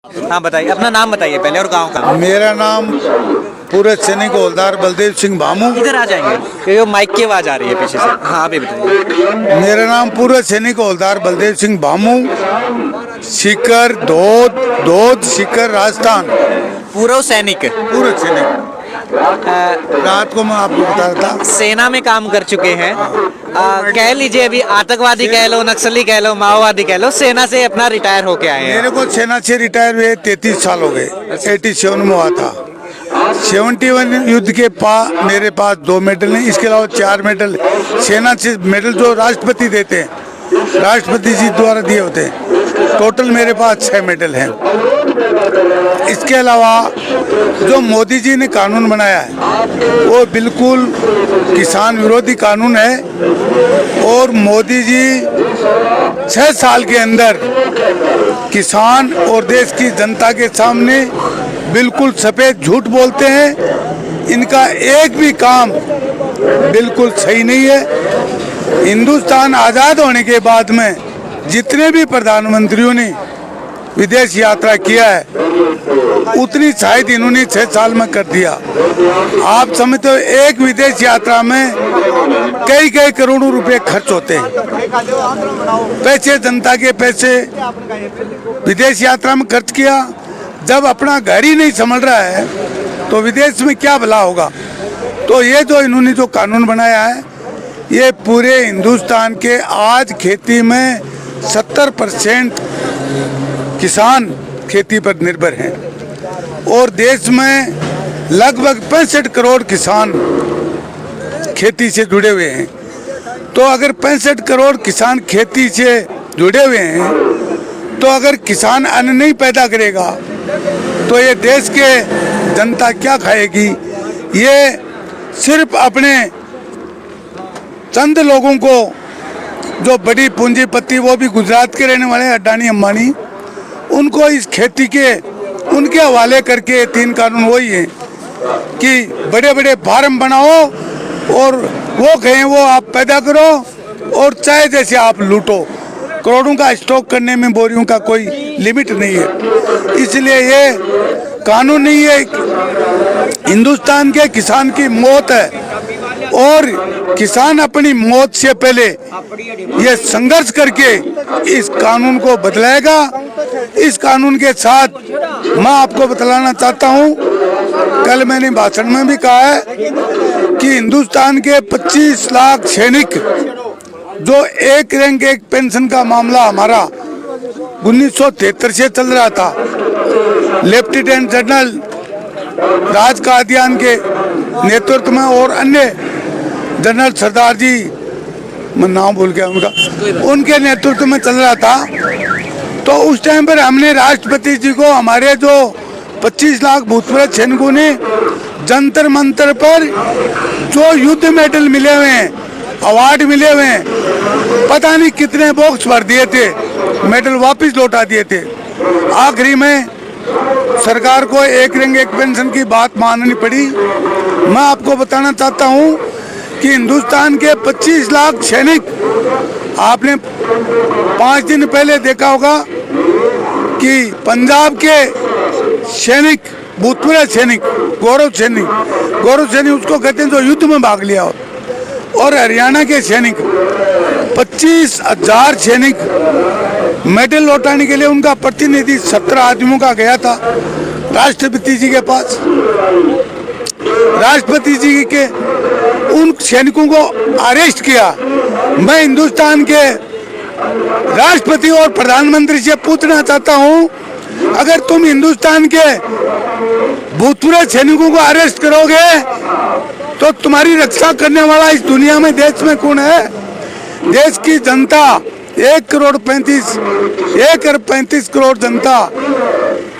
हाँ बताइए, अपना नाम बताइए पहले और गांव का। मेरा नाम पूरे सैनिक हवलदार बलदेव सिंह भामू। इधर आ जाएंगे क्योंकि वो माइक की आवाज़ आ रही है पीछे से। हाँ आप ये बताइए। मेरा नाम पूरे सैनिक हवलदार बलदेव सिंह भामू, सीकर धोद धोद सीकर राजस्थान। पूर्व सैनिक। पूरे सैनिक रात को मैं आपको बता रहा था। सेना में काम कर चुके हैं। कह लीजिए अभी आतंकवादी कह लो, नक्सली कह लो, माओवादी कह लो, सेना से अपना रिटायर होके आए हैं। मेरे को सेना से रिटायर हुए 33 साल हो गए। 87 में हुआ था। 71 युद्ध के मेरे पास 2 मेडल हैं। इसके अलावा 4 मेडल सेना से, मेडल जो राष्ट्रपति देते हैं, राष्ट्रपति जी द्वारा दिए होते हैं। टोटल मेरे पास 6 मेडल हैं। इसके अलावा जो मोदी जी ने कानून बनाया है वो बिल्कुल किसान विरोधी कानून है और मोदी जी 6 साल के अंदर किसान और देश की जनता के सामने बिल्कुल सफेद झूठ बोलते हैं। इनका एक भी काम बिल्कुल सही नहीं है। हिंदुस्तान आज़ाद होने के बाद में जितने भी प्रधानमंत्रियों ने विदेश यात्रा किया है उतनी शायद इन्होंने 6 साल में कर दिया। आप समझते हो एक विदेश यात्रा में कई कई करोड़ों रुपए खर्च होते हैं। पैसे, जनता के पैसे विदेश यात्रा में खर्च किया। जब अपना घर ही नहीं संभल रहा है तो विदेश में क्या भला होगा। तो ये जो इन्होंने जो कानून बनाया है ये पूरे हिंदुस्तान के आज खेती में 70% किसान खेती पर निर्भर हैं और देश में लगभग 65 करोड़ किसान खेती से जुड़े हुए हैं। तो अगर 65 करोड़ किसान खेती से जुड़े हुए हैं तो अगर किसान अन्न नहीं पैदा करेगा तो ये देश के जनता क्या खाएगी। ये सिर्फ अपने चंद लोगों को जो बड़ी पूंजीपति, वो भी गुजरात के रहने वाले अडानी अंबानी, उनको इस खेती के उनके हवाले करके 3 कानून वही हैं कि बड़े बड़े फार्म बनाओ और वो कहें वो आप पैदा करो और चाहे जैसे आप लूटो। करोड़ों का स्टॉक करने में बोरियों का कोई लिमिट नहीं है। इसलिए ये कानून नहीं है। हिंदुस्तान के किसान की मौत है और किसान अपनी मौत से पहले ये संघर्ष करके इस कानून को बदलाएगा। इस कानून के साथ मैं आपको बतलाना चाहता हूँ, कल मैंने भाषण में भी कहा है कि हिंदुस्तान के 25 लाख सैनिक जो एक रैंक एक पेंशन का मामला हमारा 1973 से चल रहा था, लेफ्टिनेंट जनरल राज कादियान के नेतृत्व में और अन्य जनरल सरदार जी, मैं नाम भूल गया उनका, उनके नेतृत्व में चल रहा था। तो उस टाइम पर हमने राष्ट्रपति जी को हमारे जो 25 लाख भूतपूर्व सैनिकों ने जंतर मंतर पर जो युद्ध मेडल मिले हुए हैं, अवार्ड मिले हुए हैं, पता नहीं कितने बॉक्स भर दिए थे, मेडल वापस लौटा दिए थे। आखिरी में सरकार को एक रैंक एक पेंशन की बात माननी पड़ी। मैं आपको बताना चाहता हूं कि हिंदुस्तान के 25 लाख सैनिक, आपने 5 दिन पहले देखा होगा कि पंजाब के सैनिक, भूतपूर्व सैनिक, गौरव सैनिक उसको कहते हैं जो युद्ध में भाग लिया हो, और हरियाणा के सैनिक 25,000 सैनिक मेडल लौटाने के लिए उनका प्रतिनिधि 17 आदमियों का गया था राष्ट्रपति जी के पास। राष्ट्रपति जी के उन सैनिकों को अरेस्ट किया। मैं हिंदुस्तान के राष्ट्रपति और प्रधानमंत्री से पूछना चाहता हूं, अगर तुम हिंदुस्तान के भूतपूर्व सैनिकों को अरेस्ट करोगे तो तुम्हारी रक्षा करने वाला इस दुनिया में देश में कौन है। देश की जनता 1 अरब 35 करोड़ जनता,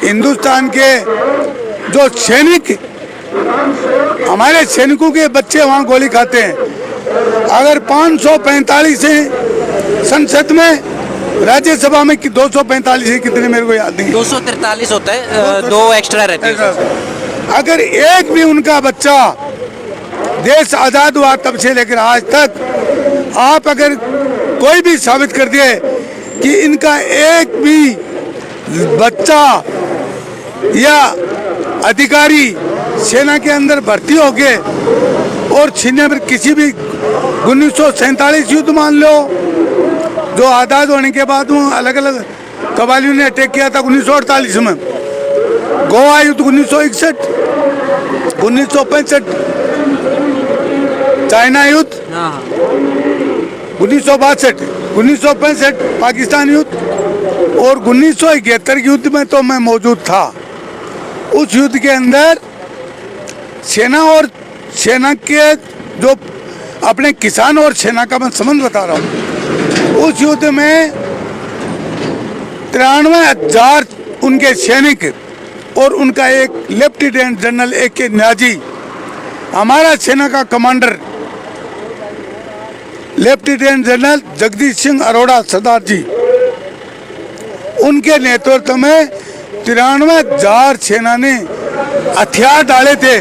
हिंदुस्तान के जो सैनिक, हमारे सैनिकों के बच्चे वहाँ गोली खाते हैं। अगर 545 है संसद में, राज्यसभा में 245 है, कितने मेरे को याद नहीं, 243 होता है, 2 एक्स्ट्रा रहते हैं। अगर एक भी उनका बच्चा, देश आज़ाद हुआ तब से लेकर आज तक, आप अगर कोई भी साबित कर दिए कि इनका एक भी बच्चा या अधिकारी सेना के अंदर भर्ती हो गए और छीनने पर किसी भी 1947 युद्ध मान लो, जो आज़ाद होने के बाद वो अलग अलग कबालियों ने अटैक किया था 1948 में, गोवा युद्ध 1961, 1965, चाइना युद्ध 1962, 1965 पाकिस्तान युद्ध और 1971 युद्ध में तो मैं मौजूद था। उस युद्ध के अंदर सेना और सेना के जो अपने किसान और सेना का मैं संबंध बता रहा हूँ, उस युद्ध में 93,000 उनके सैनिक और उनका एक लेफ्टिनेंट जनरल AK न्याजी, हमारा सेना का commander lieutenant general Jagdish Singh Arora Sardar ji, उनके नेतृत्व में 93,000 सेना ने हथियार डाले थे।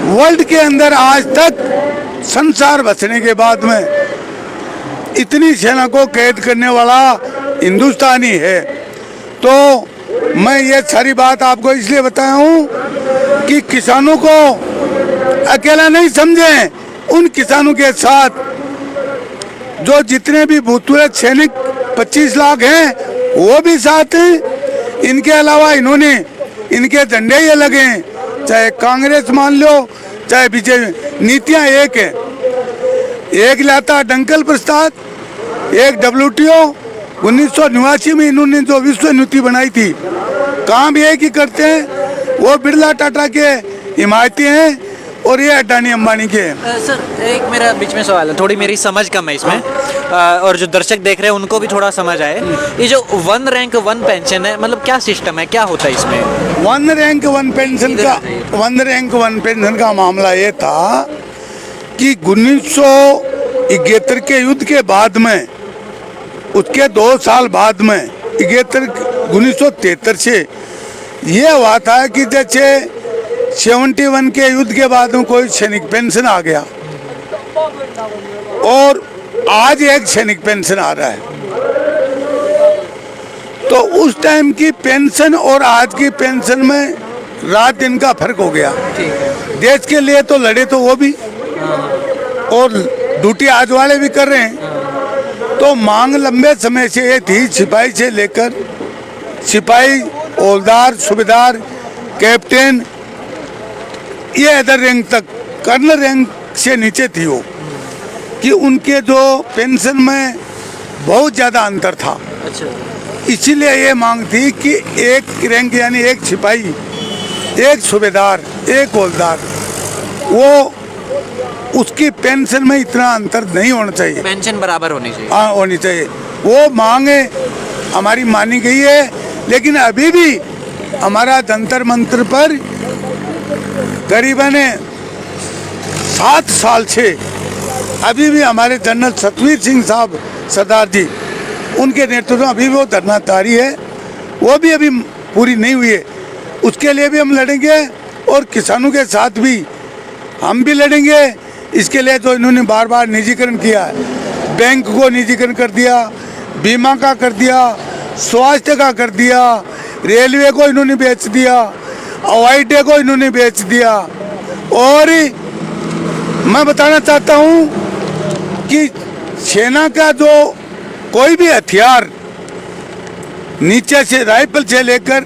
वर्ल्ड के अंदर आज तक संसार बसने के बाद में इतनी सेना को कैद करने वाला हिंदुस्तानी है। तो मैं ये सारी बात आपको इसलिए बताया हूँ कि किसानों को अकेला नहीं समझें, उन किसानों के साथ जो जितने भी भूतपूर्व सैनिक 25 लाख हैं वो भी साथ हैं। इनके अलावा इन्होंने इनके झंडे ये लगे, चाहे कांग्रेस मान लो चाहे बीजेपी, नीतियां एक है। एक लाता डंकल प्रस्ताव, एक WTO 1989 में इन्होंने जो विश्व नीति बनाई थी, काम एक ही करते हैं। वो बिरला टाटा के हिमायती हैं और ये अडानी अंबानी के हैं। सर एक मेरा बीच में सवाल है, थोड़ी मेरी समझ कम है इसमें, और जो दर्शक देख रहे हैं उनको भी थोड़ा समझ आए। ये जो 1 रैंक 1 पेंशन है, मतलब क्या सिस्टम है, क्या होता है इसमें? 1 रैंक 1 पेंशन का 1 रैंक 1 पेंशन का मामला ये था कि 1971 के युद्ध के बाद में, उसके 2 साल बाद में 1973 से ये हुआ था कि जैसे 71 के युद्ध के बाद में कोई सैनिक पेंशन आ गया और आज एक सैनिक पेंशन आ रहा है। तो उस टाइम की पेंशन और आज की पेंशन में रात दिन का फर्क हो गया। देश के लिए तो लड़े तो वो भी, और ड्यूटी आज वाले भी कर रहे हैं। तो मांग लंबे समय से ये थी, सिपाही से लेकर सिपाही, हवलदार, सूबेदार, कैप्टन, ये अदर रैंक तक, कर्नल रैंक से नीचे थी वो, कि उनके जो पेंशन में बहुत ज़्यादा अंतर था। अच्छा। इसीलिए ये मांग थी कि एक रैंक यानी एक सिपाही, एक सूबेदार, एक हवलदार, वो उसकी पेंशन में इतना अंतर नहीं होना चाहिए, पेंशन बराबर होनी चाहिए। हाँ होनी चाहिए। वो मांग हमारी मानी गई है, लेकिन अभी भी हमारा जंतर मंतर पर करीबन 7 साल से अभी भी हमारे जनरल सतवीर सिंह साहब सरदार जी, उनके नेतृत्व में अभी भी वो धरना जारी है, वो भी अभी पूरी नहीं हुई है। उसके लिए भी हम लड़ेंगे और किसानों के साथ भी हम भी लड़ेंगे। इसके लिए जो इन्होंने बार बार निजीकरण किया है, बैंक को निजीकरण कर दिया, बीमा का कर दिया, स्वास्थ्य का कर दिया, रेलवे को इन्होंने बेच दिया, हवाई अड्डे को इन्होंने बेच दिया। और मैं बताना चाहता हूँ कि सेना का जो कोई भी हथियार नीचे से राइफल से लेकर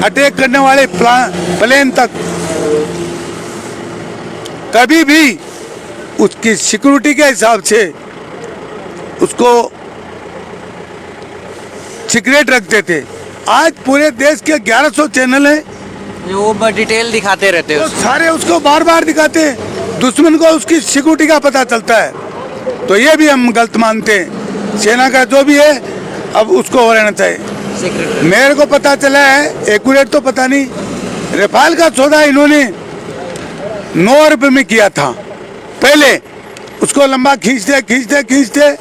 अटैक करने वाले प्लेन तक, कभी भी उसकी सिक्योरिटी के हिसाब से उसको सीक्रेट रखते थे। आज पूरे देश के 1100 चैनल हैं, वो डिटेल दिखाते रहते हैं, तो सारे उसको बार बार दिखाते हैं। दुश्मन को उसकी सिक्योरिटी का पता चलता है। तो ये भी हम गलत मानते हैं। सेना का जो भी है अब उसको हो रहना चाहिए। मेरे को पता चला है, एक्यूरेट तो पता नहीं, रफाल का सौदा इन्होंने 9 रुपये में किया था पहले, उसको लंबा खींचते खींचते खींचते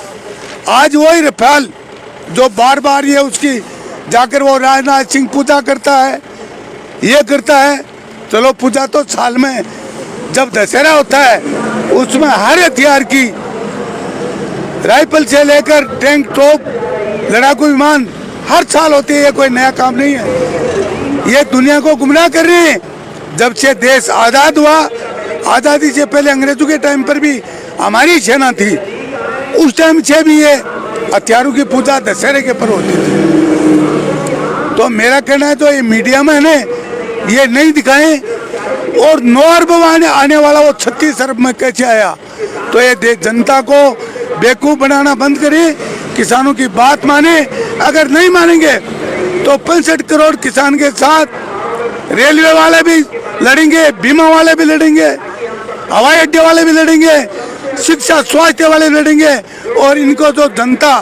आज वही रफाल जो बार बार ये उसकी जाकर वो राजनाथ सिंह पूजा करता है, ये करता है। चलो पूजा तो साल में जब दशहरा होता है उसमें हर हथियार की, राइफल से लेकर टैंक, तोप, लड़ाकू विमान हर साल होती है, ये कोई नया काम नहीं है। ये दुनिया को गुमराह कर रहे हैं। जब से देश आज़ाद हुआ, आज़ादी से पहले अंग्रेजों के टाइम पर भी हमारी सेना थी, उस टाइम से भी ये हथियारों की पूजा दशहरे के पर होती थी। तो मेरा कहना है तो ये मीडिया में है ये नहीं दिखाएं, और 9 अरब आने वाला वो 36 अरब में कैसे आया। तो ये जनता को बेवकूफ़ बनाना बंद करें, किसानों की बात माने। अगर नहीं मानेंगे तो 65 करोड़ किसान के साथ रेलवे वाले भी लड़ेंगे, बीमा वाले भी लड़ेंगे, हवाई अड्डे वाले भी लड़ेंगे, शिक्षा स्वास्थ्य वाले लड़ेंगे, और इनको जो जनता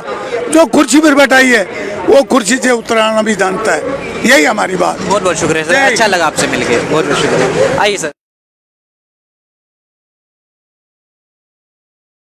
जो कुर्सी पर बैठाई है वो कुर्सी से उतराना भी जानता है। यही हमारी बात। बहुत बहुत शुक्रिया सर, जय। अच्छा लगा आपसे मिलके, बहुत बहुत शुक्रिया। आइए सर।